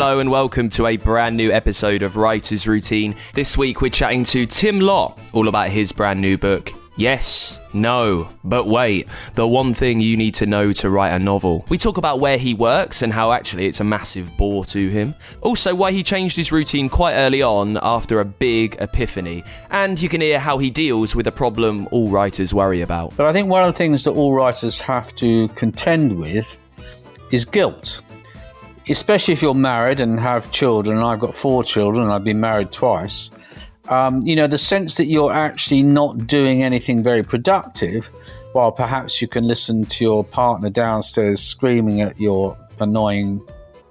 Hello and welcome to a brand new episode of Writer's Routine. This week we're chatting to Tim Lott, all about his brand new book, Yes, No, But Wait, the one thing you need to know to write a novel. We talk about where he works and how actually it's a massive bore to him. Also why he changed his routine quite early on after a big epiphany. And you can hear how he deals with a problem all writers worry about. But I think one of the things that all writers have to contend with is guilt. Especially if you're married and have children, and I've got 4 children and I've been married twice, the sense that you're actually not doing anything very productive, while perhaps you can listen to your partner downstairs screaming at your annoying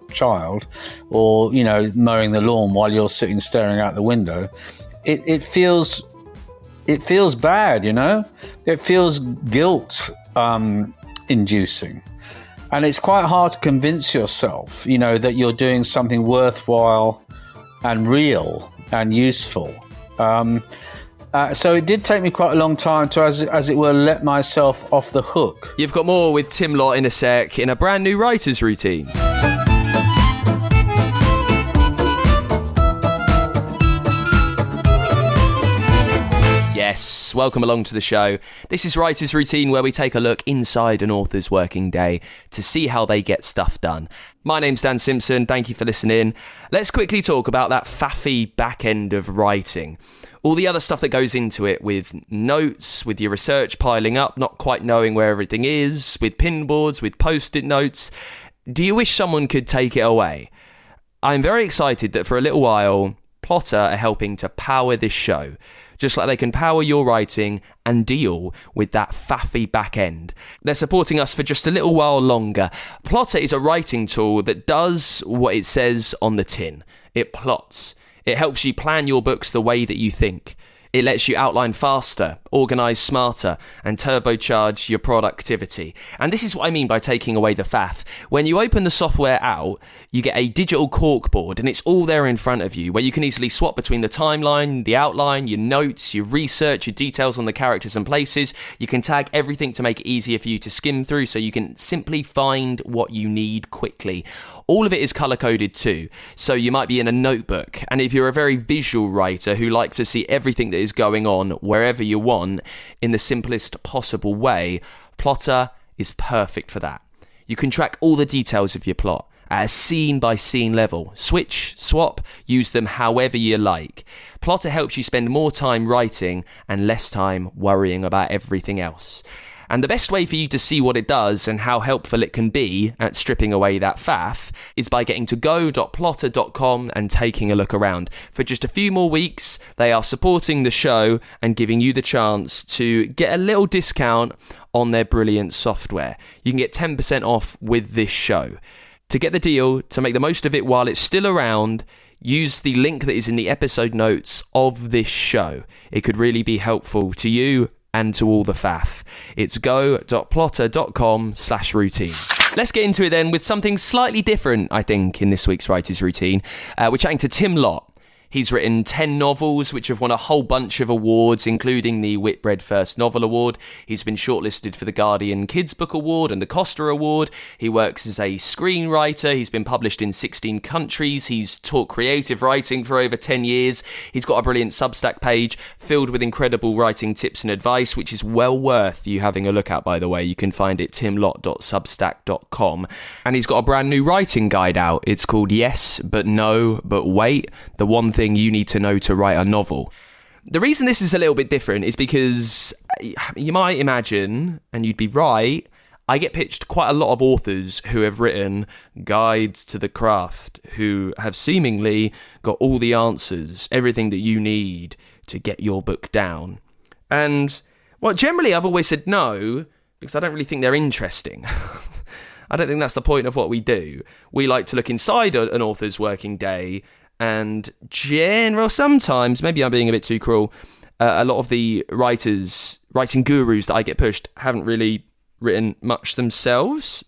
child, or, mowing the lawn while you're sitting staring out the window, it feels bad, It feels guilt inducing. And it's quite hard to convince yourself, that you're doing something worthwhile and real and useful. So it did take me quite a long time to, as it were, let myself off the hook. You've got more with Tim Lott in a sec in a brand new Writer's Routine. Yes, welcome along to the show. This is Writer's Routine, where we take a look inside an author's working day to see how they get stuff done. My name's Dan Simpson, thank you for listening. Let's quickly talk about that faffy back end of writing. All the other stuff that goes into it, with notes, with your research piling up, not quite knowing where everything is, with pinboards, with post-it notes. Do you wish someone could take it away? I'm very excited that for a little while, Plotter are helping to power this show, just like they can power your writing and deal with that faffy back end. They're supporting us for just a little while longer. Plotter is a writing tool that does what it says on the tin. It plots. It helps you plan your books the way that you think. It lets you outline faster, organise smarter, and turbocharge your productivity. And this is what I mean by taking away the faff. When you open the software out, you get a digital corkboard, and it's all there in front of you, where you can easily swap between the timeline, the outline, your notes, your research, your details on the characters and places. You can tag everything to make it easier for you to skim through, so you can simply find what you need quickly. All of it is colour-coded too, so you might be in a notebook, and if you're a very visual writer who likes to see everything that is going on wherever you want in the simplest possible way, Plotter is perfect for that. You can track all the details of your plot at a scene-by-scene level. Switch, swap, use them however you like. Plotter helps you spend more time writing and less time worrying about everything else. And the best way for you to see what it does and how helpful it can be at stripping away that faff is by getting to go.plotter.com and taking a look around. For just a few more weeks, they are supporting the show and giving you the chance to get a little discount on their brilliant software. You can get 10% off with this show. To get the deal, to make the most of it while it's still around, use the link that is in the episode notes of this show. It could really be helpful to you and to all the faff. It's go.plotter.com/routine. Let's get into it then with something slightly different, I think, in this week's Writer's Routine. We're chatting to Tim Lott. He's written 10 novels which have won a whole bunch of awards, including the Whitbread First Novel Award. He's been shortlisted for the Guardian Kids Book Award and the Costa Award. He works as a screenwriter. He's been published in 16 countries. He's taught creative writing for over 10 years. He's got a brilliant Substack page filled with incredible writing tips and advice, which is well worth you having a look at, by the way. You can find it timlott.substack.com. And he's got a brand new writing guide out. It's called Yes, But No, But Wait, the one thing you need to know to write a novel. The reason this is a little bit different is because you might imagine, and you'd be right, I get pitched quite a lot of authors who have written guides to the craft, who have seemingly got all the answers, everything that you need to get your book down. And, well, generally I've always said no, because I don't really think they're interesting. I don't think that's the point of what we do. We like to look inside an author's working day, and sometimes, maybe I'm being a bit too cruel, a lot of the writing gurus that I get pushed haven't really written much themselves,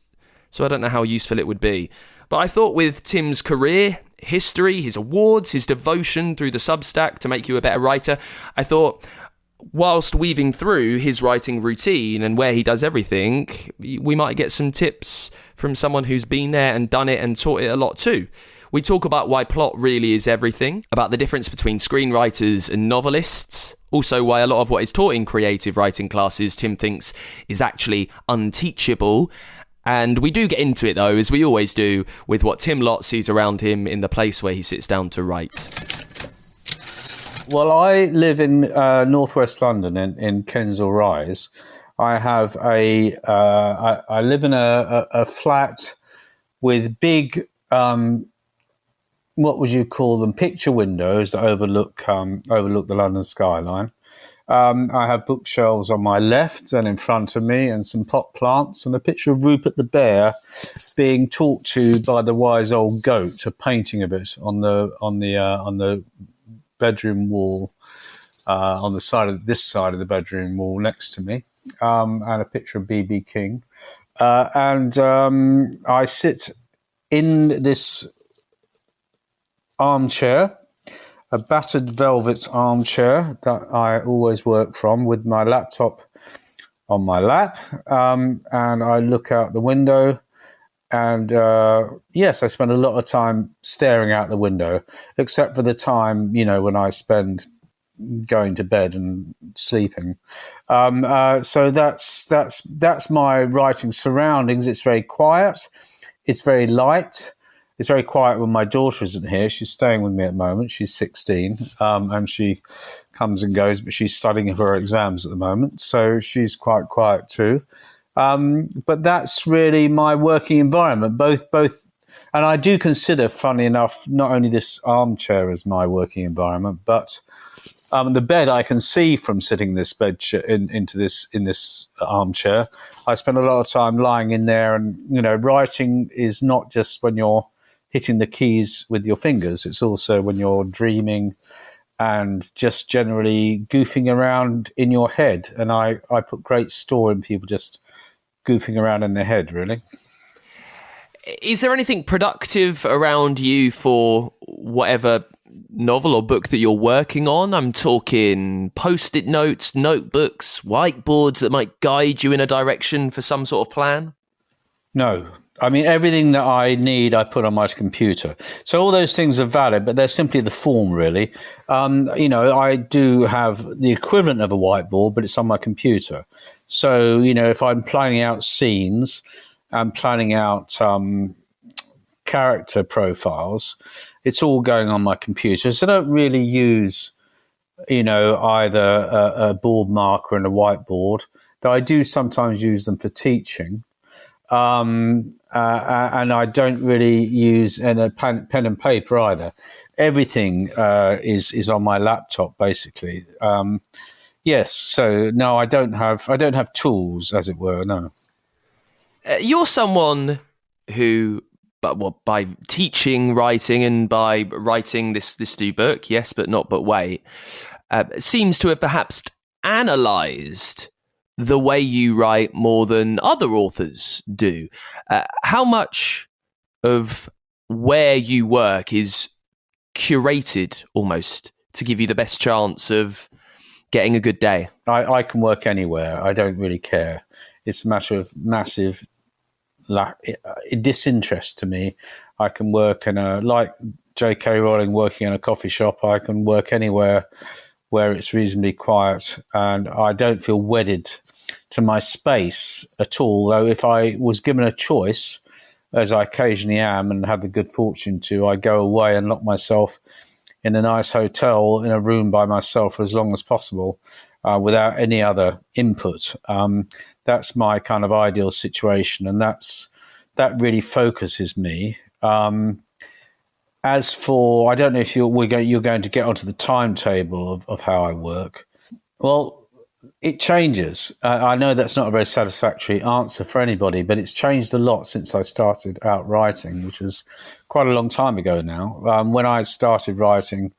so I don't know how useful it would be. But I thought with Tim's career, history, his awards, his devotion through the Substack to make you a better writer, I thought, whilst weaving through his writing routine and where he does everything, we might get some tips from someone who's been there and done it and taught it a lot too. We talk about why plot really is everything, about the difference between screenwriters and novelists, also why a lot of what is taught in creative writing classes Tim thinks is actually unteachable. And we do get into it, though, as we always do, with what Tim Lott sees around him in the place where he sits down to write. Well, I live in northwest London, in Kensal Rise. I have I live in a flat with big, what would you call them, picture windows that overlook the London skyline. I have bookshelves on my left and in front of me, and some pot plants, and a picture of Rupert the bear being talked to by the wise old goat. A painting of it on the bedroom wall, on the side of the bedroom wall next to me, and a picture of BB King. And I sit in this armchair, a battered velvet armchair that I always work from, with my laptop on my lap, and I look out the window. And yes, I spend a lot of time staring out the window, except for the time, when I spend going to bed and sleeping. So that's my writing surroundings. It's very quiet. It's very light. It's very quiet when my daughter isn't here. She's staying with me at the moment. She's 16, and she comes and goes, but she's studying for her exams at the moment. So she's quite quiet too. But that's really my working environment, both, and I do consider, funny enough, not only this armchair as my working environment, but the bed I can see from sitting this bed in this armchair. I spend a lot of time lying in there, and writing is not just when you're hitting the keys with your fingers. It's also when you're dreaming and just generally goofing around in your head. And I put great store in people just goofing around in their head, really. Is there anything productive around you for whatever novel or book that you're working on? I'm talking post-it notes, notebooks, whiteboards that might guide you in a direction for some sort of plan? No. I mean, everything that I need, I put on my computer. So all those things are valid, but they're simply the form, really. I do have the equivalent of a whiteboard, but it's on my computer. So, if I'm planning out scenes, I'm planning out character profiles, it's all going on my computer. So I don't really use, either a board marker and a whiteboard, though I do sometimes use them for teaching. And I don't really use a pen and paper either. Everything is on my laptop, basically. Yes, so no, I don't have tools, as it were. No. You're someone who, by teaching writing and by writing this new book, yes, but not but wait, seems to have perhaps analysed the way you write more than other authors do. How much of where you work is curated almost to give you the best chance of getting a good day? I can work anywhere. I don't really care. It's a matter of massive disinterest to me. I can work like J.K. Rowling working in a coffee shop. I can work anywhere where it's reasonably quiet, and I don't feel wedded to my space at all. Though if I was given a choice, as I occasionally am and have the good fortune to, I go away and lock myself in a nice hotel in a room by myself for as long as possible, without any other input. That's my kind of ideal situation, and that really focuses me. As for, I don't know if you're going to get onto the timetable of how I work. Well, it changes. I know that's not a very satisfactory answer for anybody, but it's changed a lot since I started out writing, which was quite a long time ago now. When I started writing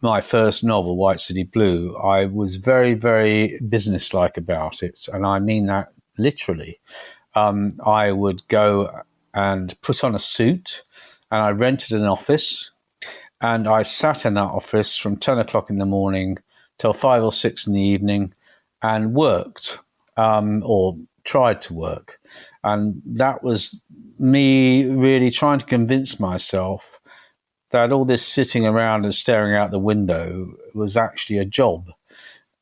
my first novel, White City Blue, I was very, very businesslike about it, and I mean that literally. I would go and put on a suit, and I rented an office, and I sat in that office from 10 o'clock in the morning till 5 or 6 in the evening and worked, or tried to work. And that was me really trying to convince myself that all this sitting around and staring out the window was actually a job,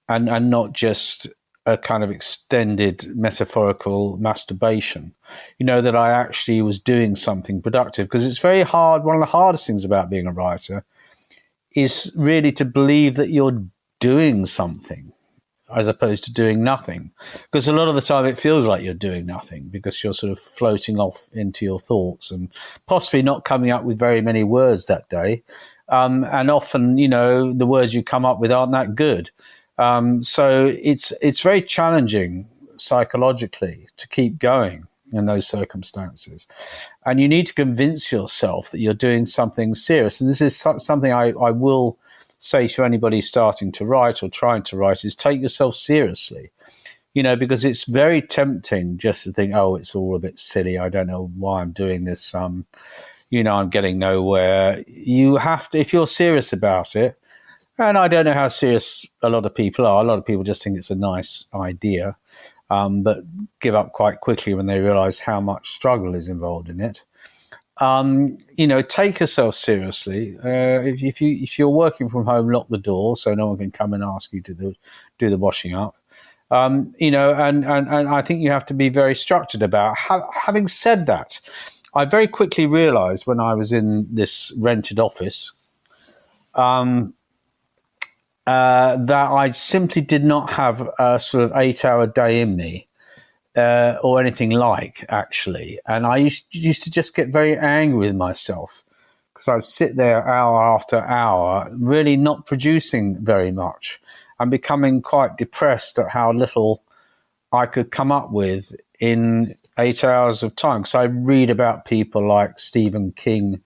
and not just a kind of extended metaphorical masturbation. That I actually was doing something productive, because it's very hard. One of the hardest things about being a writer is really to believe that you're doing something as opposed to doing nothing, because a lot of the time it feels like you're doing nothing, because you're sort of floating off into your thoughts and possibly not coming up with very many words that day. And often, the words you come up with aren't that good. So it's very challenging psychologically to keep going in those circumstances. And you need to convince yourself that you're doing something serious. And this is something I will say to anybody starting to write or trying to write, is take yourself seriously, because it's very tempting just to think, oh, it's all a bit silly. I don't know why I'm doing this. I'm getting nowhere. You have to, if you're serious about it, and I don't know how serious a lot of people are. A lot of people just think it's a nice idea, but give up quite quickly when they realize how much struggle is involved in it. Take yourself seriously. If you're working from home, lock the door so no one can come and ask you to do the washing up. And I think you have to be very structured about. Having said that, I very quickly realised when I was in this rented office that I simply did not have a sort of 8-hour day in me. Or anything like, actually. And I used to just get very angry with myself, because I'd sit there hour after hour, really not producing very much, and becoming quite depressed at how little I could come up with in 8 hours of time. Because I read about people like Stephen King,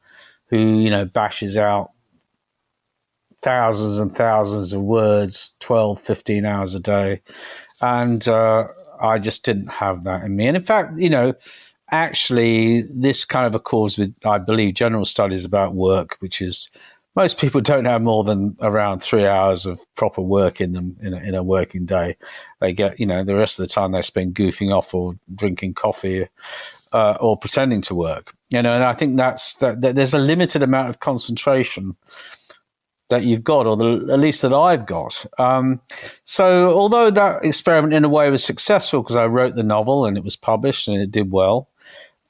who, bashes out thousands and thousands of words, 12, 15 hours a day. And I just didn't have that in me. And in fact, actually this kind of accords with, I believe, general studies about work, which is most people don't have more than around 3 hours of proper work in them in a working day. They get, the rest of the time they spend goofing off or drinking coffee or pretending to work. And I think that there's a limited amount of concentration that you've got, or at least that I've got. So although that experiment in a way was successful, because I wrote the novel and it was published and it did well,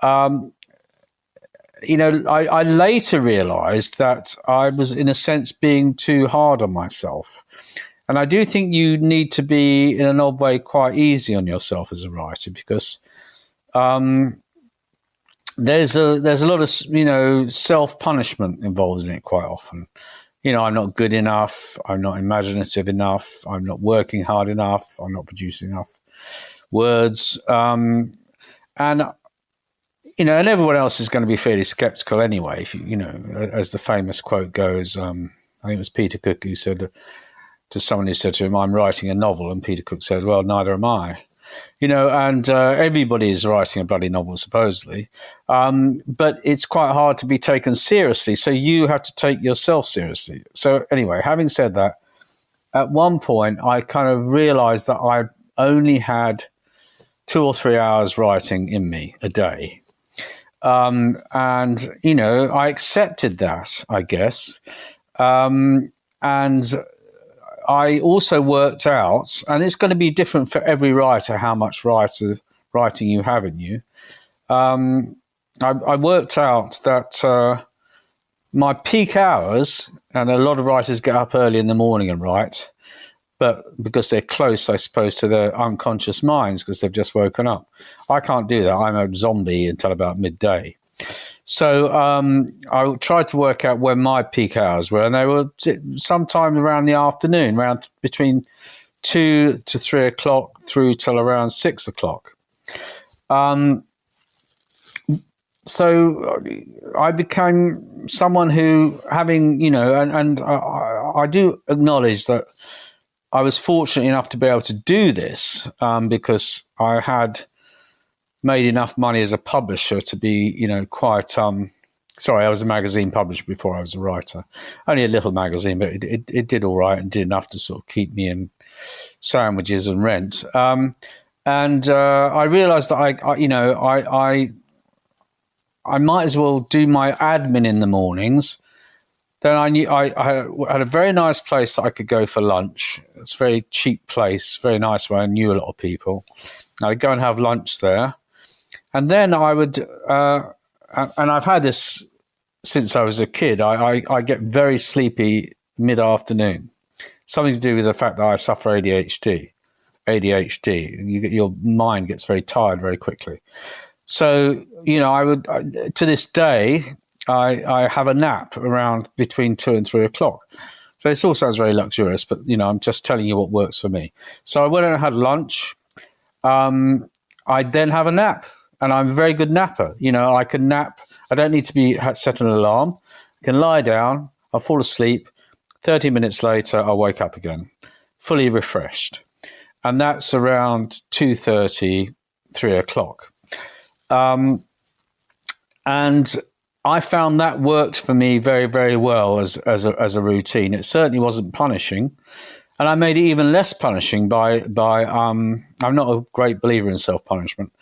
I later realized that I was, in a sense, being too hard on myself. And I do think you need to be, in an odd way, quite easy on yourself as a writer, because there's a lot of, self-punishment involved in it quite often. I'm not good enough, I'm not imaginative enough, I'm not working hard enough, I'm not producing enough words. And everyone else is going to be fairly skeptical anyway. If as the famous quote goes, I think it was Peter Cook who said to someone who said to him, I'm writing a novel. And Peter Cook said, well, neither am I. And everybody is writing a bloody novel, supposedly. But it's quite hard to be taken seriously. So you have to take yourself seriously. So anyway, having said that, at one point, I kind of realized that I only had 2 or 3 hours writing in me a day. And, I accepted that, I guess. And I also worked out, and it's going to be different for every writer, how much writing you have in you. I worked out that my peak hours, and a lot of writers get up early in the morning and write, but because they're close, I suppose, to their unconscious minds because they've just woken up. I can't do that. I'm a zombie until about midday. So I tried to work out when my peak hours were, and they were sometime around the afternoon, around between 2 to 3 o'clock through till around 6 o'clock. So I became someone who, having, and I do acknowledge that I was fortunate enough to be able to do this because I had made enough money as a publisher to be, quite, I was a magazine publisher before I was a writer. Only a little magazine, but it did all right and did enough to sort of keep me in sandwiches and rent. And I realized that I might as well do my admin in the mornings Then I had a very nice place that I could go for lunch. It's a very cheap place, very nice where I knew a lot of people. I'd go and have lunch there. And then I would, and I've had this since I was a kid, I get very sleepy mid-afternoon. Something to do with the fact that I suffer ADHD. Your mind gets very tired very quickly. So, to this day, I have a nap around between 2 and 3 o'clock. So this all sounds very luxurious, but, I'm just telling you what works for me. So I went and had lunch. I then have a nap, and I'm a very good napper. I can nap. I don't need to set an alarm. I can lie down. I'll fall asleep. 30 minutes later, I'll wake up again, fully refreshed. And that's around 2:30, 3 o'clock. And I found that worked for me very, very well as a routine. It certainly wasn't punishing. And I made it even less punishing by I'm not a great believer in self-punishment.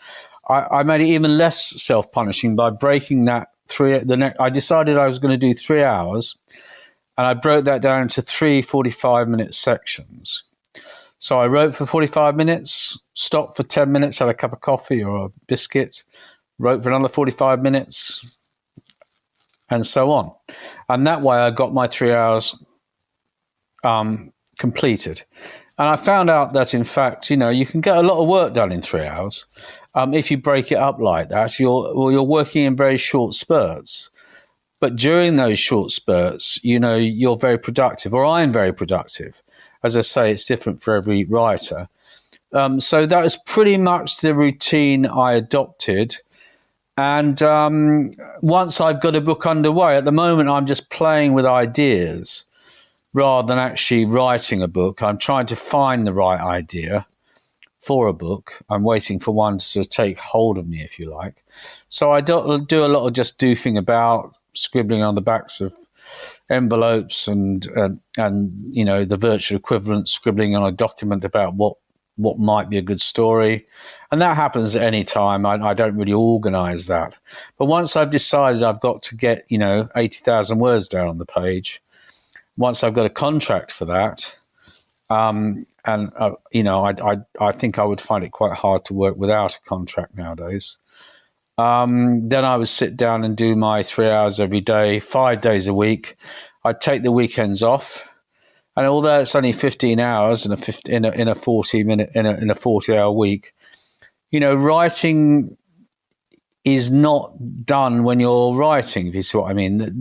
I made it even less self-punishing by breaking that I decided I was going to do 3 hours, and I broke that down into 3 45-minute sections. So I wrote for 45 minutes, stopped for 10 minutes, had a cup of coffee or a biscuit, wrote for another 45 minutes, and so on. And that way I got my 3 hours completed. And I found out that, in fact, you can get a lot of work done in 3 hours. If you break it up like that, you're working in very short spurts. But during those short spurts, you're very productive, or I'm very productive. As I say, it's different for every writer. So that was pretty much the routine I adopted. And once I've got a book underway, at the moment, I'm just playing with ideas rather than actually writing a book. I'm trying to find the right idea for a book. I'm waiting for one to sort of take hold of me, if you like. So I do a lot of just doofing about, scribbling on the backs of envelopes and the virtual equivalent, scribbling on a document about what might be a good story. And that happens at any time. I don't really organize that. But once I've decided I've got to get, 80,000 words down on the page, once I've got a contract for that, I think I would find it quite hard to work without a contract nowadays. Then I would sit down and do my 3 hours every day, 5 days a week. I'd take the weekends off, and although it's only 15 hours in a 40-hour week, writing is not done when you're writing. If you see what I mean,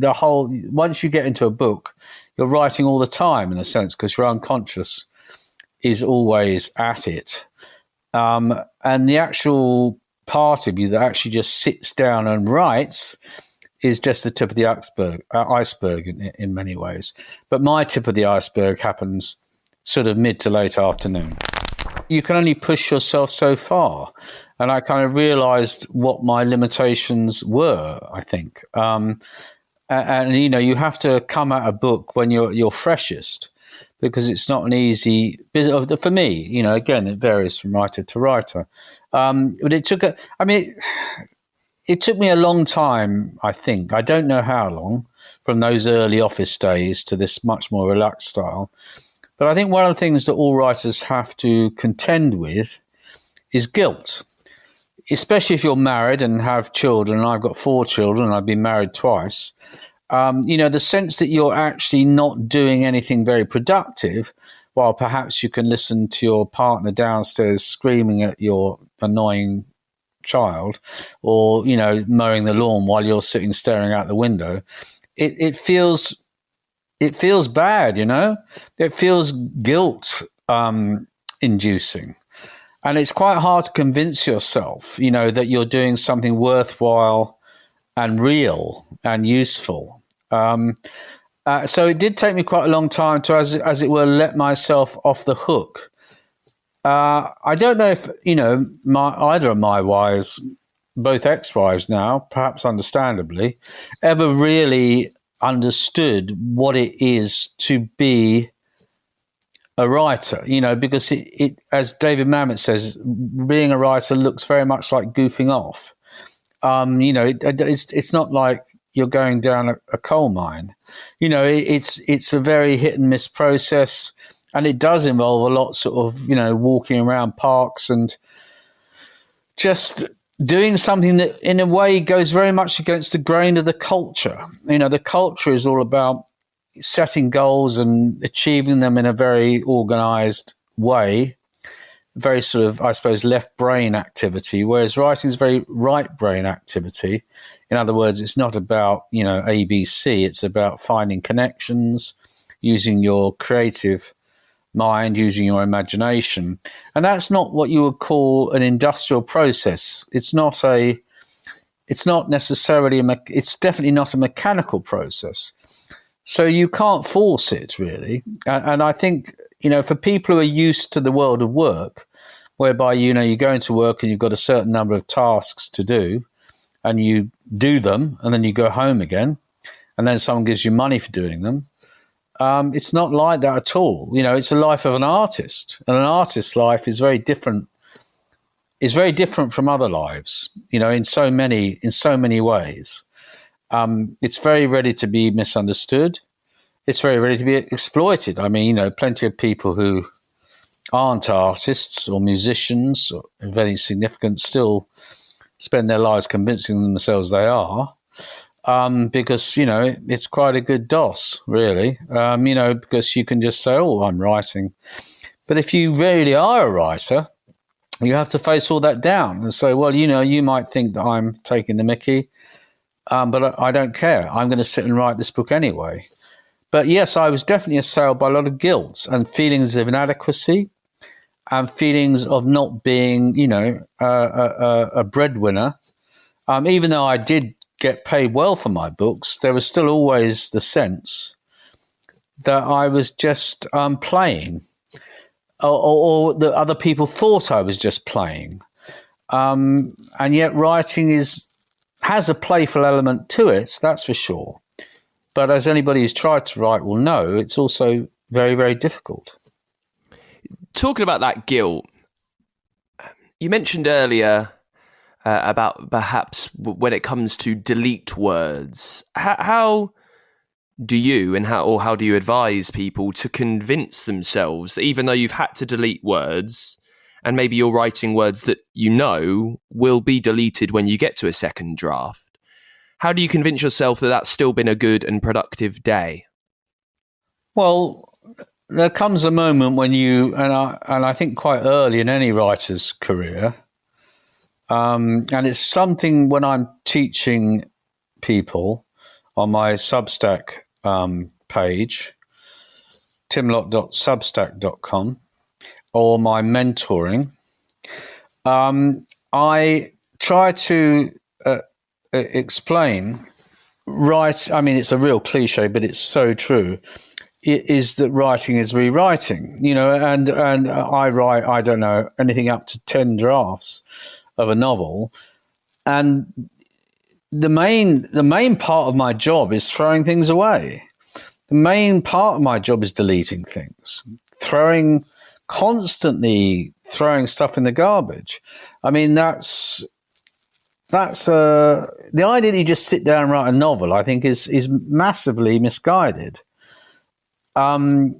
once you get into a book, you're writing all the time in a sense because your unconscious is always at it, and the actual part of you that actually just sits down and writes is just the tip of the iceberg in many ways. But my tip of the iceberg happens sort of mid to late afternoon. You can only push yourself so far. And I kind of realized what my limitations were, I think. You have to come at a book when you're freshest, because it's not an easy business. For me, again, it varies from writer to writer. But it took me a long time, I think. I don't know how long, from those early office days to this much more relaxed style. But I think one of the things that all writers have to contend with is guilt, especially if you're married and have children. I've got 4 children. I've been married twice. The sense that you're actually not doing anything very productive, while perhaps you can listen to your partner downstairs screaming at your annoying child, or mowing the lawn while you're sitting staring out the window. It feels bad, It feels guilt inducing, and it's quite hard to convince yourself, that you're doing something worthwhile and real and useful. So it did take me quite a long time to, as it were, let myself off the hook. I don't know if, either of my wives, both ex-wives now, perhaps understandably, ever really understood what it is to be a writer, because it as David Mamet says, being a writer looks very much like goofing off. It's not like you're going down a coal mine. It's a very hit and miss process, and it does involve a lot sort of, walking around parks and just doing something that in a way goes very much against the grain of the culture. The culture is all about setting goals and achieving them in a very organized way, very sort of, I suppose, left brain activity, whereas writing is very right brain activity. In other words, it's not about, ABC, it's about finding connections, using your creative mind, using your imagination. And that's not what you would call an industrial process. It's definitely not a mechanical process. So you can't force it, really. And I think, for people who are used to the world of work, whereby, you go into work and you've got a certain number of tasks to do, and you do them, and then you go home again, and then someone gives you money for doing them. It's not like that at all. It's the life of an artist, and an artist's life is very different. Is very different from other lives, in so many ways. It's very ready to be misunderstood. It's very ready to be exploited. I mean, plenty of people who aren't artists or musicians or of any significance still spend their lives convincing themselves they are. Because, it's quite a good DOS, really, because you can just say, oh, I'm writing. But if you really are a writer, you have to face all that down and say, well, you might think that I'm taking the mickey, but I don't care. I'm going to sit and write this book anyway. But yes, I was definitely assailed by a lot of guilt and feelings of inadequacy and feelings of not being, a breadwinner. Even though I did get paid well for my books, there was still always the sense that I was just playing, or that other people thought I was just playing. And yet writing has a playful element to it, that's for sure. But as anybody who's tried to write will know, it's also very, very difficult. Talking about that guilt, you mentioned earlier about perhaps when it comes to delete words, how do you how do you advise people to convince themselves that even though you've had to delete words, and maybe you're writing words that will be deleted when you get to a second draft, how do you convince yourself that that's still been a good and productive day? Well, there comes a moment when you, and I think quite early in any writer's career, and it's something when I'm teaching people on my Substack page, timlott.substack.com, or my mentoring, I try to explain, I mean, it's a real cliche, but it's so true, is that writing is rewriting, and I write, I don't know, anything up to 10 drafts of a novel. And the main part of my job is throwing things away. The main part of my job is deleting things, constantly throwing stuff in the garbage. I mean, that's the idea that you just sit down and write a novel, I think is massively misguided. To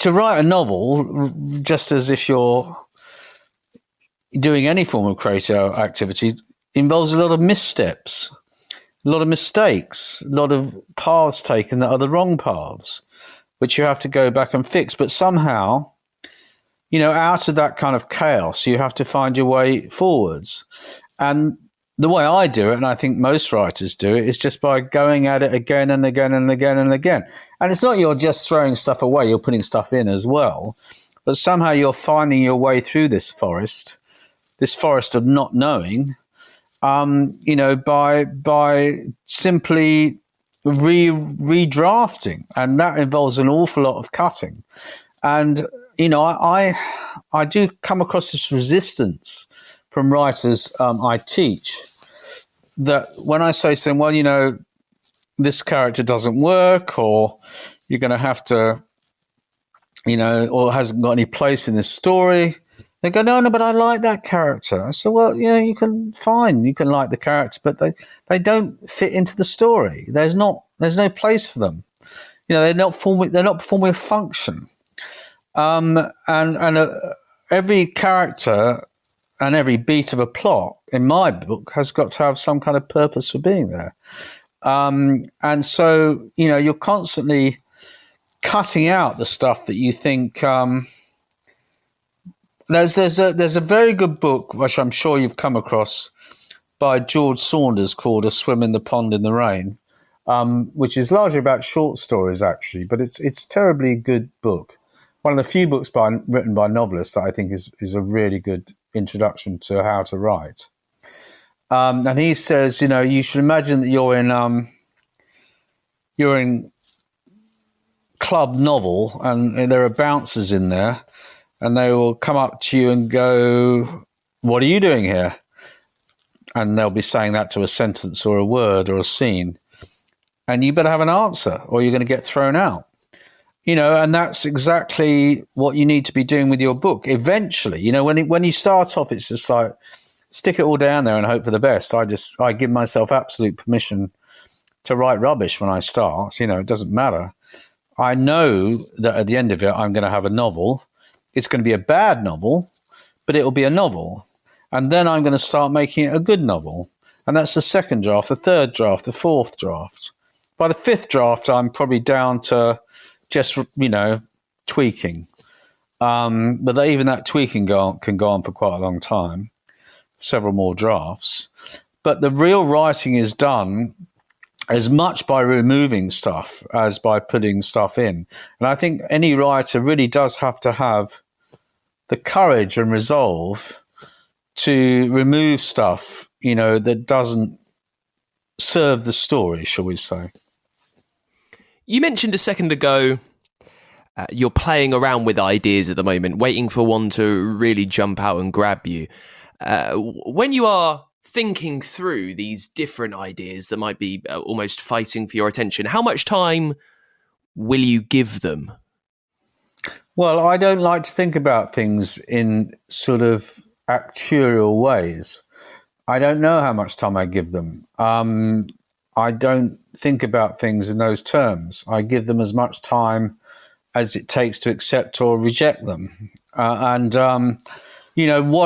write a novel, just as if you're doing any form of creative activity, involves a lot of missteps, a lot of mistakes, a lot of paths taken that are the wrong paths, which you have to go back and fix. But somehow, out of that kind of chaos, you have to find your way forwards. And the way I do it, and I think most writers do it, is just by going at it again and again and again and again. And it's not you're just throwing stuff away, you're putting stuff in as well. But somehow you're finding your way through this forest of not knowing, by simply redrafting. And that involves an awful lot of cutting. And, I do come across this resistance from writers I teach, that when I say to them, well, this character doesn't work, or you're going to have to, or hasn't got any place in this story, They go, no, but I like that character. I said, well, yeah, you can like the character, but they don't fit into the story. There's no place for them. They're not performing a function. Every character and every beat of a plot in my book has got to have some kind of purpose for being there. And so, you're constantly cutting out the stuff that you think. There's a very good book which I'm sure you've come across by George Saunders called A Swim in the Pond in the Rain, which is largely about short stories actually, but it's a terribly good book. One of the few books written by novelists that I think is a really good introduction to how to write. And he says, you should imagine that you're in club novel and there are bouncers in there, and they will come up to you and go, "What are you doing here?" And they'll be saying that to a sentence or a word or a scene. And you better have an answer or you're going to get thrown out. And that's exactly what you need to be doing with your book. Eventually, when you start off, it's just like, stick it all down there and hope for the best. I give myself absolute permission to write rubbish when I start. It doesn't matter. I know that at the end of it, I'm going to have a novel. It's going to be a bad novel, but it will be a novel. And then I'm going to start making it a good novel. And that's the second draft, the third draft, the fourth draft. By the fifth draft, I'm probably down to just, tweaking. But even that tweaking can go on for quite a long time, several more drafts. But the real writing is done as much by removing stuff as by putting stuff in. And I think any writer really does have to have the courage and resolve to remove stuff, that doesn't serve the story, shall we say. You mentioned a second ago you're playing around with ideas at the moment, waiting for one to really jump out and grab you. When you are thinking through these different ideas that might be almost fighting for your attention, how much time will you give them? Well, I don't like to think about things in sort of actuarial ways. I don't know how much time I give them. I don't think about things in those terms. I give them as much time as it takes to accept or reject them. What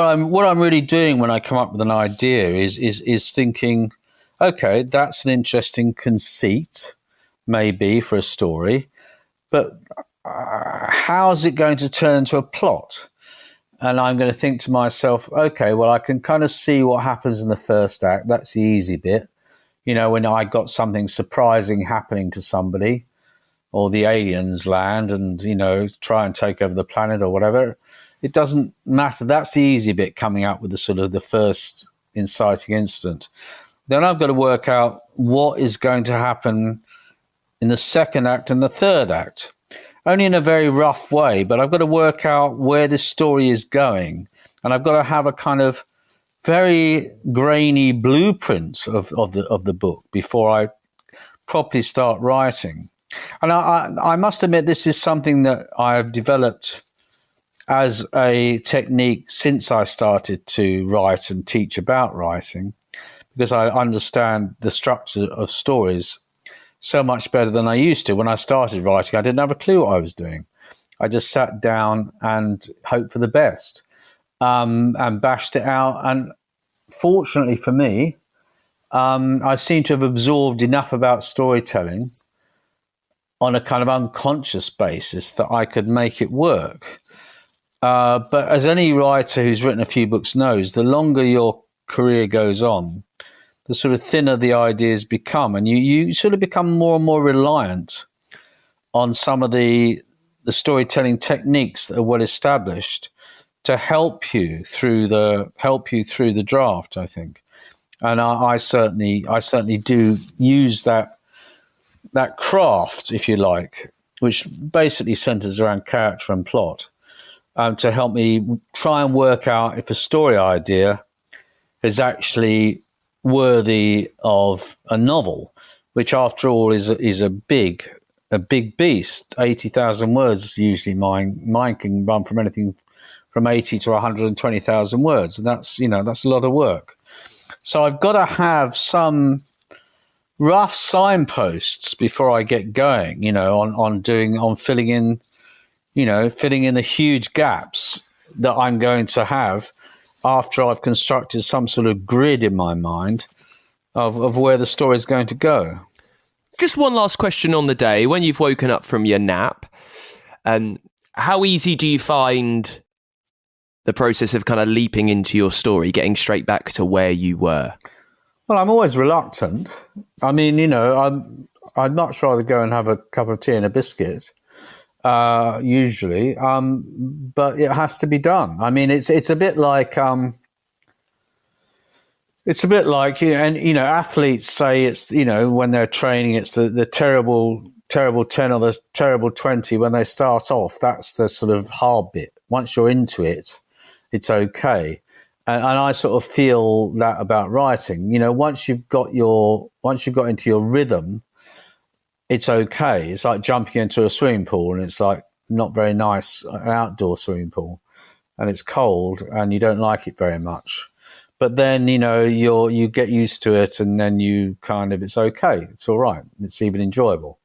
I'm really doing when I come up with an idea is thinking, okay, that's an interesting conceit, maybe for a story, but how's it going to turn into a plot? And I'm going to think to myself, okay, well, I can kind of see what happens in the first act. That's the easy bit. When I got something surprising happening to somebody, or the aliens land and, try and take over the planet or whatever. It doesn't matter. That's the easy bit, coming up with the sort of the first inciting incident. Then I've got to work out what is going to happen in the second act and the third act. Only in a very rough way, but I've got to work out where this story is going. And I've got to have a kind of very grainy blueprint of the book before I properly start writing. And I must admit, this is something that I've developed as a technique since I started to write and teach about writing, because I understand the structure of stories so much better than I used to. When I started writing, I didn't have a clue what I was doing. I just sat down and hoped for the best, and bashed it out. And fortunately for me, I seem to have absorbed enough about storytelling on a kind of unconscious basis that I could make it work. But as any writer who's written a few books knows, the longer your career goes on, the sort of thinner the ideas become, and you sort of become more and more reliant on some of the storytelling techniques that are well established to help you through the draft, I think. And I certainly do use that craft, if you like, which basically centers around character and plot, to help me try and work out if a story idea is actually worthy of a novel, which after all is a big beast. 80,000 words usually. Mine can run from anything from 80 to 120,000 words. And that's a lot of work. So I've got to have some rough signposts before I get going, on filling in the huge gaps that I'm going to have after I've constructed some sort of grid in my mind of where the story is going to go. Just one last question on the day. When you've woken up from your nap, how easy do you find the process of kind of leaping into your story, getting straight back to where you were? Well, I'm always reluctant. I mean, I'd much rather go and have a cup of tea and a biscuit, usually, but it has to be done. I mean, it's a bit like athletes say it's, when they're training, it's the terrible 10 or the terrible 20 when they start off. That's the sort of hard bit. Once you're into it, it's okay. And I sort of feel that about writing. Once you've got into your rhythm, it's okay. It's like jumping into a swimming pool, and it's like not very nice, an outdoor swimming pool, and it's cold and you don't like it very much. But then, you get used to it, and then it's okay. It's all right. It's even enjoyable.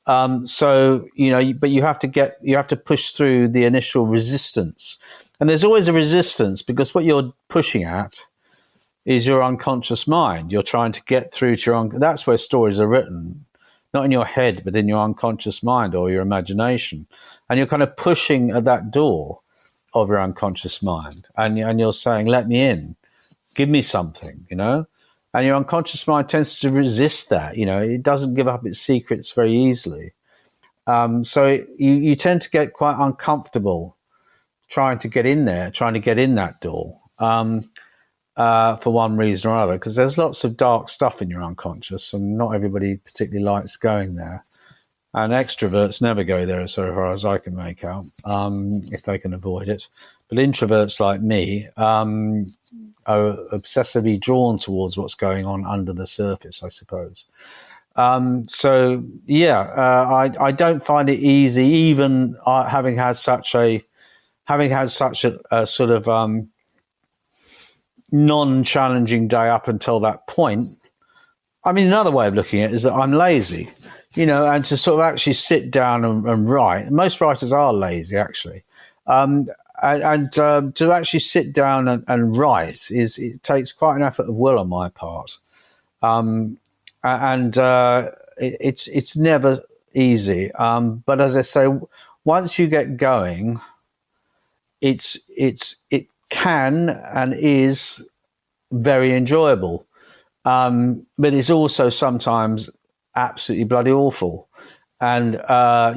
But you have to push through the initial resistance. And there's always a resistance, because what you're pushing at is your unconscious mind. You're trying to get through to that's where stories are written, not in your head, but in your unconscious mind or your imagination. And you're kind of pushing at that door of your unconscious mind. And you're saying, let me in, give me something, And your unconscious mind tends to resist that, it doesn't give up its secrets very easily. So you tend to get quite uncomfortable trying to get in that door, for one reason or other, because there's lots of dark stuff in your unconscious, and not everybody particularly likes going there. And extroverts never go there, so far as I can make out, if they can avoid it. But introverts like me are obsessively drawn towards what's going on under the surface, I suppose. I don't find it easy, even having had such a sort of non-challenging day up until that point. I mean, another way of looking at it is that I'm lazy, and to sort of actually sit down and write. Most writers are lazy, actually. To actually sit down and write it takes quite an effort of will on my part. It's never easy. But as I say, once you get going, it can and is very enjoyable, but it's also sometimes absolutely bloody awful, and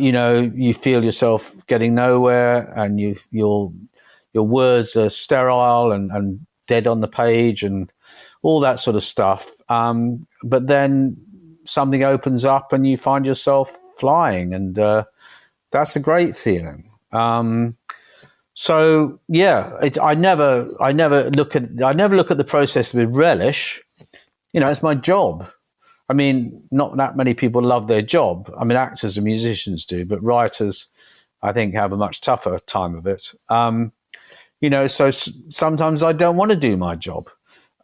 you feel yourself getting nowhere, and your words are sterile and dead on the page and all that sort of stuff. But then something opens up and you find yourself flying, and that's a great feeling. So yeah, I never look at the process with relish. It's my job. I mean, not that many people love their job. I mean, actors and musicians do, but writers, I think, have a much tougher time of it. So sometimes I don't want to do my job,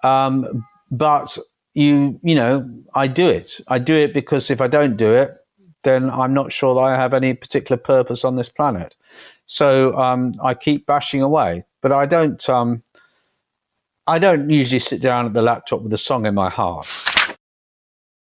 but I do it. I do it because if I don't do it, then I'm not sure that I have any particular purpose on this planet. So I keep bashing away, but I don't usually sit down at the laptop with a song in my heart.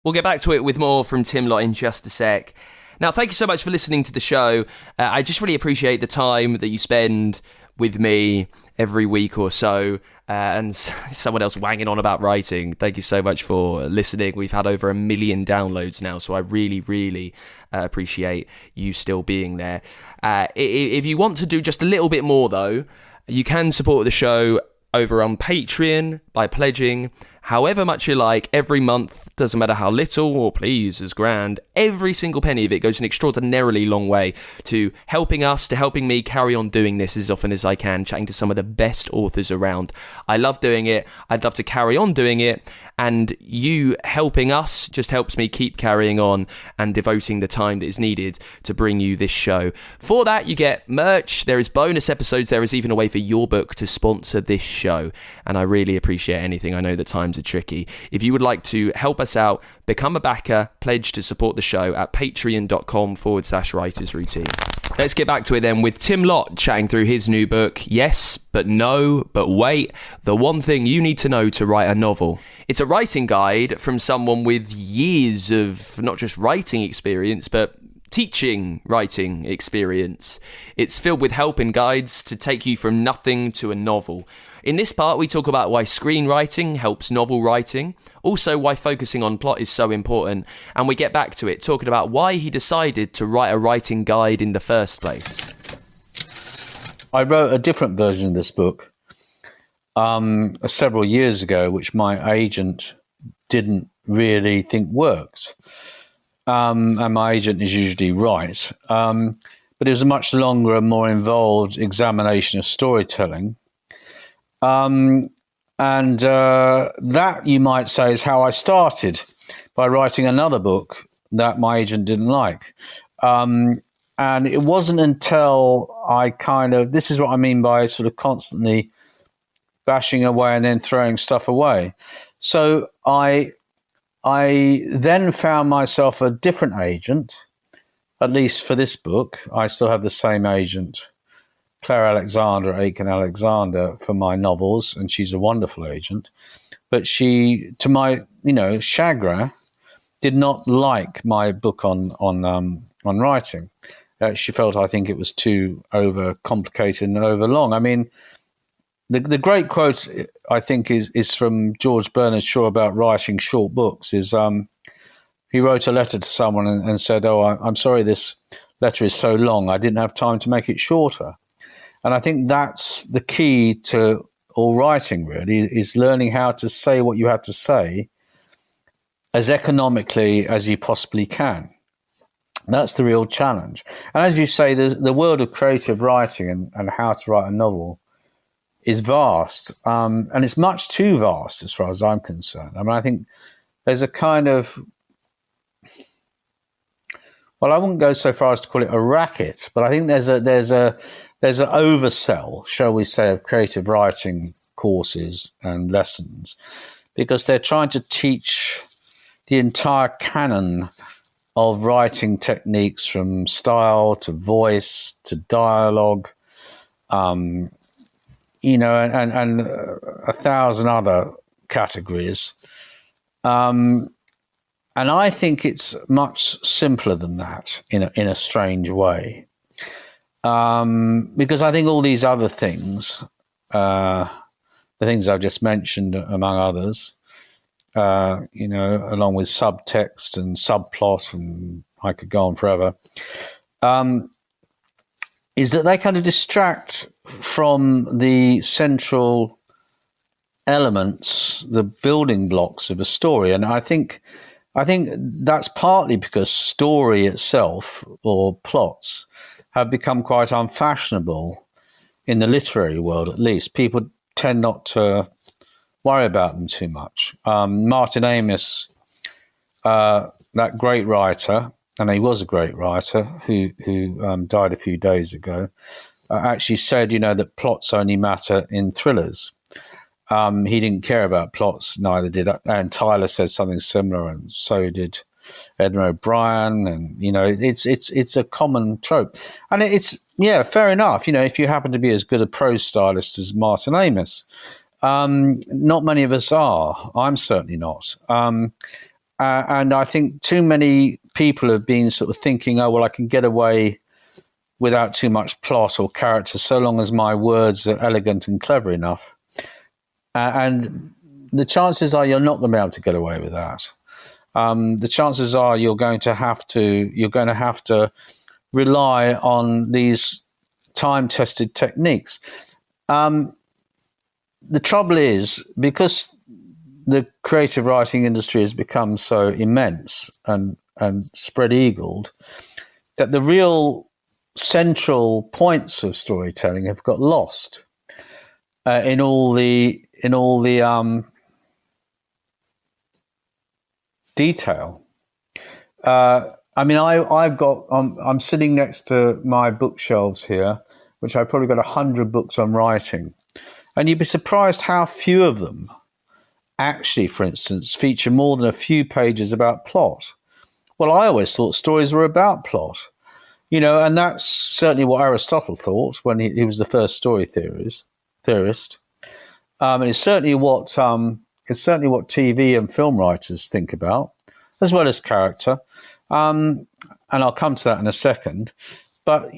We'll get back to it with more from Tim Lott in just a sec. Now, thank you so much for listening to the show. I just really appreciate the time that you spend with me every week or so, and someone else wanging on about writing. Thank you so much for listening. We've had over 1 million downloads now, so I really, really appreciate you still being there. If you want to do just a little bit more, though, you can support the show over on Patreon, by pledging however much you like every month. Doesn't matter how little or please as grand. Every single penny of it goes an extraordinarily long way to helping us, to helping me carry on doing this as often as I can, chatting to some of the best authors around. I love doing it. I'd love to carry on doing it. And you helping us just helps me keep carrying on and devoting the time that is needed to bring you this show. For that, you get merch. There is bonus episodes. There is even a way for your book to sponsor this show. And I really appreciate anything. I know that times are tricky. If you would like to help us out, become a backer, pledge to support the show at patreon.com/writersroutine. Let's get back to it then with Tim Lott chatting through his new book, Yes, But No, But Wait, The One Thing You Need to Know to Write a Novel. It's a writing guide from someone with years of not just writing experience, but teaching writing experience. It's filled with help and guides to take you from nothing to a novel. In this part, we talk about why screenwriting helps novel writing, also why focusing on plot is so important, and we get back to it, talking about why he decided to write a writing guide in the first place. I wrote a different version of this book several years ago, which my agent didn't really think worked. And my agent is usually right. But it was a much longer and more involved examination of storytelling. That, you might say, is how I started, by writing another book that my agent didn't like. And it wasn't until this is what I mean by sort of constantly bashing away and then throwing stuff away. So I then found myself a different agent, at least for this book. I still have the same agent, Claire Alexander, Aiken Alexander, for my novels, and she's a wonderful agent. But she, to my chagrin, did not like my book on writing. She felt, I think, it was too overcomplicated and overlong. I mean, the great quote, I think, is from George Bernard Shaw about writing short books. He wrote a letter to someone and said, "Oh, I'm sorry, this letter is so long. I didn't have time to make it shorter." And I think that's the key to all writing, really, is learning how to say what you have to say as economically as you possibly can. That's the real challenge. And as you say, the world of creative writing and how to write a novel is vast. And it's much too vast as far as I'm concerned. I mean, I think there's a kind of, well, I wouldn't go so far as to call it a racket, but I think there's an oversell, shall we say, of creative writing courses and lessons, because they're trying to teach the entire canon of writing techniques, from style to voice to dialogue, and a thousand other categories. And I think it's much simpler than that in a strange way. Because I think all these other things, the things I've just mentioned, among others, along with subtext and subplot, and I could go on forever, is that they kind of distract from the central elements, the building blocks of a story. And I think that's partly because story itself, or plots, have become quite unfashionable in the literary world, at least. People tend not to worry about them too much. Martin Amis, that great writer, and he was a great writer, who died a few days ago, actually said, that plots only matter in thrillers. He didn't care about plots, neither did Anne Tyler said something similar, and so did Edna O'Brien, and it's a common trope, and it's fair enough. If you happen to be as good a prose stylist as Martin Amis, not many of us are. I'm certainly not, and I think too many people have been sort of thinking, oh well, I can get away without too much plot or character so long as my words are elegant and clever enough. And the chances are you're not going to be able to get away with that. The chances are you're going to have to rely on these time-tested techniques. the trouble is, because the creative writing industry has become so immense and spread-eagled, that the real central points of storytelling have got lost in all the detail. I mean, I'm sitting next to my bookshelves here, which I've probably got 100 books on writing, and you'd be surprised how few of them actually, for instance, feature more than a few pages about plot. Well, I always thought stories were about plot, and that's certainly what Aristotle thought when he was the first story theorist. And it's certainly what TV and film writers think about, as well as character. And I'll come to that in a second. But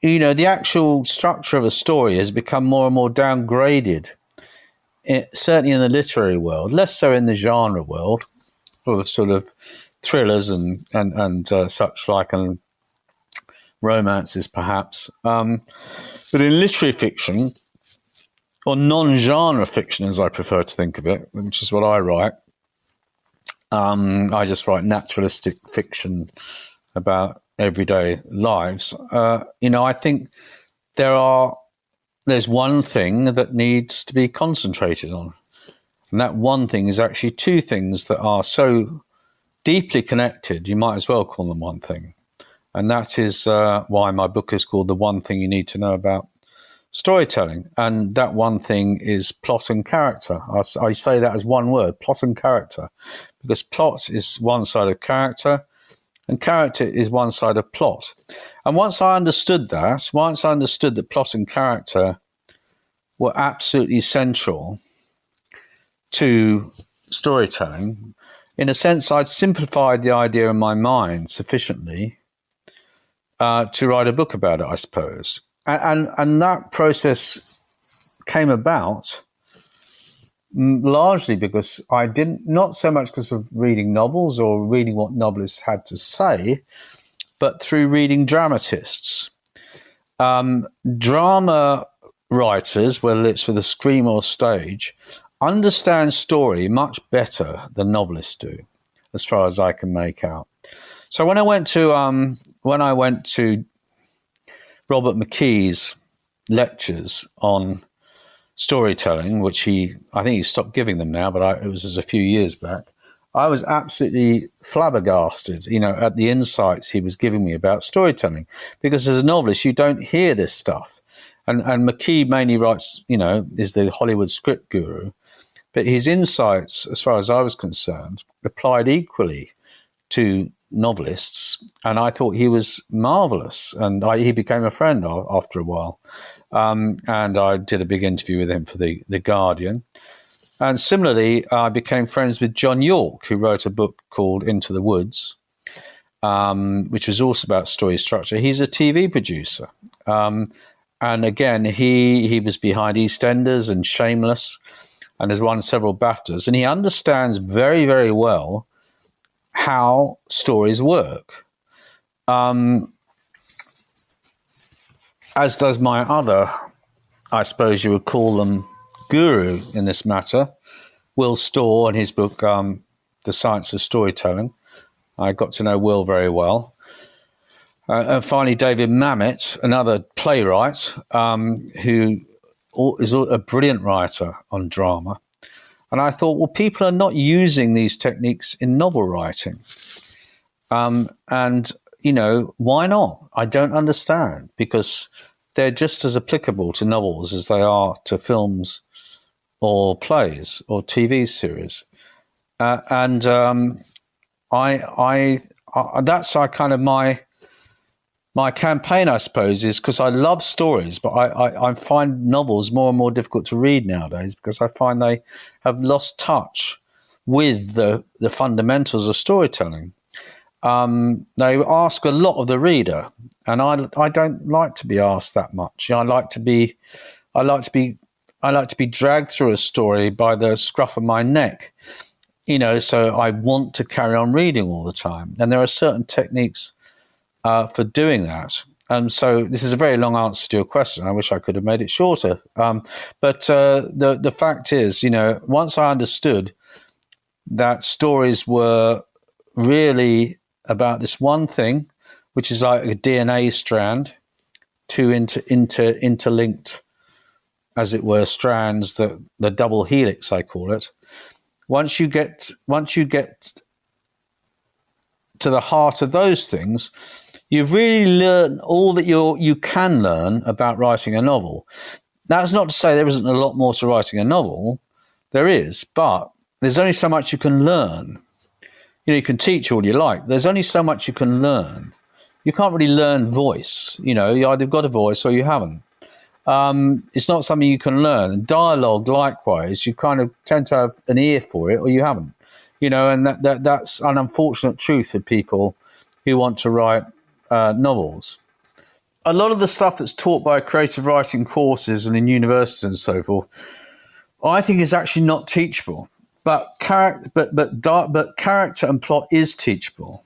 the actual structure of a story has become more and more downgraded. Certainly in the literary world, less so in the genre world, or sort of thrillers and such like, and romances perhaps. But in literary fiction, or non-genre fiction, as I prefer to think of it, which is what I write, I just write naturalistic fiction about everyday lives. I think there's one thing that needs to be concentrated on. And that one thing is actually two things that are so deeply connected, you might as well call them one thing. And that is why my book is called The One Thing You Need to Know About Storytelling. And that one thing is plot and character. I say that as one word, plot and character, because plot is one side of character and character is one side of plot. And once I understood that plot and character were absolutely central to storytelling, in a sense, I'd simplified the idea in my mind sufficiently to write a book about it, I suppose. And that process came about largely because not so much because of reading novels or reading what novelists had to say, but through reading dramatists. Drama writers, whether it's for the screen or stage, understand story much better than novelists do, as far as I can make out. So when I went to Robert McKee's lectures on storytelling, which I think he stopped giving them now, but it was just a few years back, I was absolutely flabbergasted, at the insights he was giving me about storytelling, because as a novelist, you don't hear this stuff. And McKee mainly writes, is the Hollywood script guru, but his insights, as far as I was concerned, applied equally to novelists, and I thought he was marvelous, and he became a friend after a while, and I did a big interview with him for the Guardian. And similarly, I became friends with John York, who wrote a book called Into the Woods, which was also about story structure. He's a TV producer, and again, he was behind EastEnders and Shameless, and has won several BAFTAs, and he understands very, very well how stories work, as does my other, I suppose you would call them, guru in this matter, Will Storr, in his book, The Science of Storytelling. I got to know Will very well. And finally, David Mamet, another playwright, who is a brilliant writer on drama. And I thought, well, people are not using these techniques in novel writing. And, why not? I don't understand, because they're just as applicable to novels as they are to films or plays or TV series. That's kind of my campaign, I suppose, is because I love stories, but I find novels more and more difficult to read nowadays because I find they have lost touch with the fundamentals of storytelling. They ask a lot of the reader, and I don't like to be asked that much. I like to be dragged through a story by the scruff of my neck, so I want to carry on reading all the time. And there are certain techniques for doing that. So this is a very long answer to your question. I wish I could have made it shorter. But the fact is, once I understood that stories were really about this one thing, which is like a DNA strand, two interlinked, as it were, strands, the double helix, I call it. Once you get to the heart of those things, you've really learned all that you can learn about writing a novel. That's not to say there isn't a lot more to writing a novel. There is, but there's only so much you can learn. You can teach all you like. There's only so much you can learn. You can't really learn voice. You either got a voice or you haven't. It's not something you can learn. And dialogue, likewise, you kind of tend to have an ear for it or you haven't. And that's an unfortunate truth for people who want to write novels. A lot of the stuff that's taught by creative writing courses and in universities and so forth, I think is actually not teachable. But character and plot is teachable.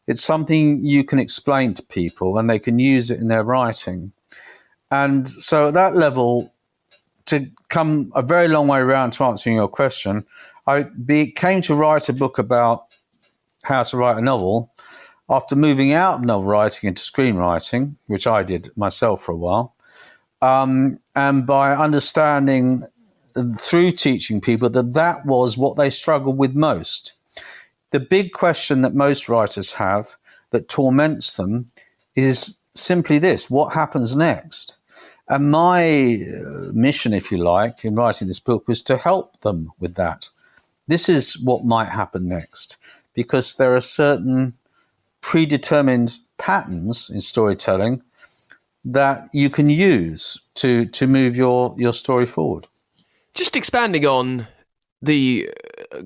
It's something you can explain to people and they can use it in their writing. And so at that level, to come a very long way around to answering your question, I came to write a book about how to write a novel after moving out of novel writing into screenwriting, which I did myself for a while, and by understanding through teaching people that was what they struggled with most. The big question that most writers have that torments them is simply this: what happens next? And my mission, if you like, in writing this book was to help them with that. This is what might happen next, because there are certain predetermined patterns in storytelling that you can use to move your story forward. Just expanding on the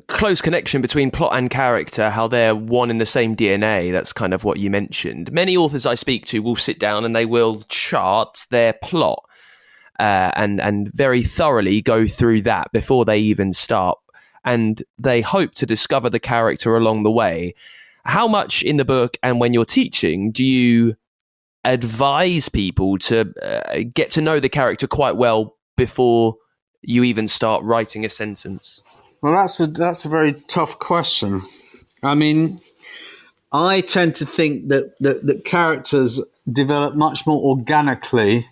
close connection between plot and character, how they're one in the same DNA, that's kind of what you mentioned. Many authors I speak to will sit down and they will chart their plot and very thoroughly go through that before they even start. And they hope to discover the character along the way. How much in the book and when you're teaching do you advise people to get to know the character quite well before you even start writing a sentence? Well, that's a very tough question. I mean, I tend to think that characters develop much more organically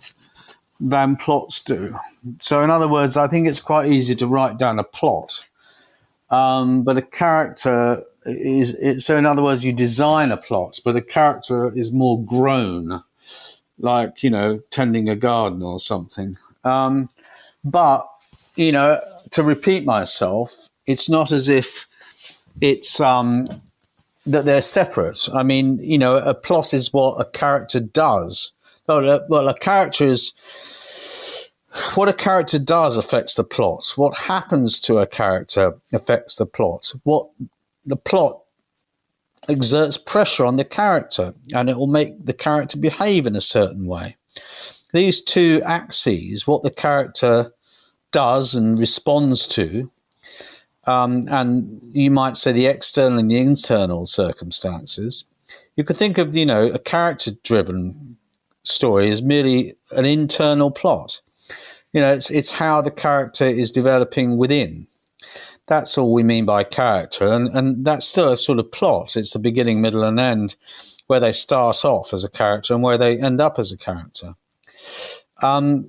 than plots do. So in other words, I think it's quite easy to write down a plot. But a character so in other words, you design a plot, but a character is more grown, like, tending a garden or something. But, to repeat myself, it's not as if it's that they're separate. I mean, a plot is what a character does. Well, a character is... What a character does affects the plot. What happens to a character affects the plot. What the plot exerts pressure on the character, and it will make the character behave in a certain way. These two axes, what the character does and responds to, and you might say the external and the internal circumstances. You could think of, a character-driven story as merely an internal plot. It's how the character is developing within. That's all we mean by character. And that's still a sort of plot. It's the beginning, middle, and end, where they start off as a character and where they end up as a character. I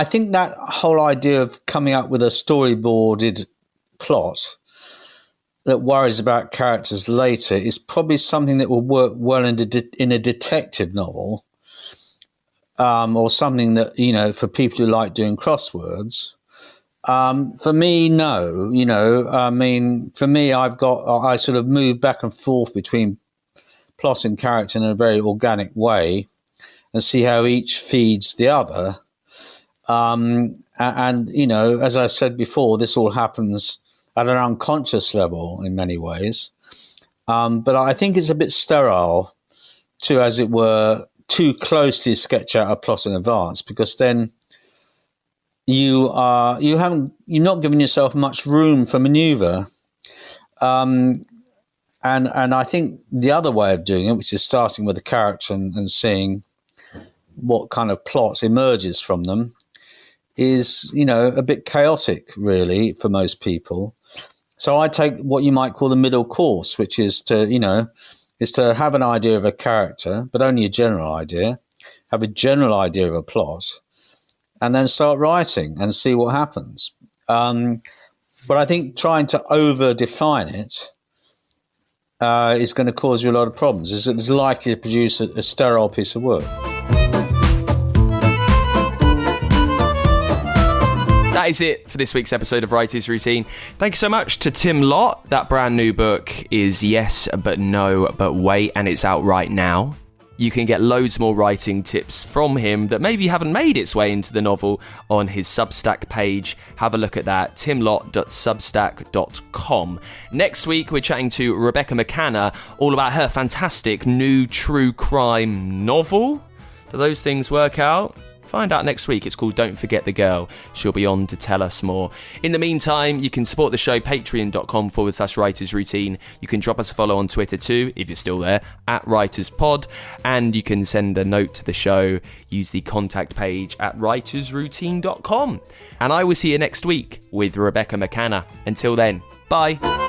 think that whole idea of coming up with a storyboarded plot that worries about characters later is probably something that will work well in a detective novel. Or something that, for people who like doing crosswords. For me, no. For me, I sort of move back and forth between plot and character in a very organic way and see how each feeds the other. And as I said before, this all happens at an unconscious level in many ways. But I think it's a bit sterile to, as it were, too closely sketch out a plot in advance, because then you're not giving yourself much room for maneuver. And And I think the other way of doing it, which is starting with a character and seeing what kind of plot emerges from them, is, a bit chaotic, really, for most people. So I take what you might call the middle course, which is to have an idea of a character, but only a general idea, have a general idea of a plot, and then start writing and see what happens. But I think trying to over-define it is going to cause you a lot of problems. It's likely to produce a sterile piece of work. That is it for this week's episode of Writer's Routine. Thank you so much to Tim Lott. That brand new book is Yes, But No, But Wait, and it's out right now. You can get loads more writing tips from him that maybe haven't made its way into the novel on his Substack page. Have a look at that, timlott.substack.com. Next week, we're chatting to Rebecca McCanna all about her fantastic new true crime novel. Do those things work out? Find out next week. It's called Don't Forget the Girl. She'll be on to tell us more. In the meantime, you can support the show, patreon.com/Writers Routine. You can drop us a follow on Twitter too, if you're still there, @WritersPod. And you can send a note to the show. Use the contact page at writersroutine.com. And I will see you next week with Rebecca McCanna. Until then, bye.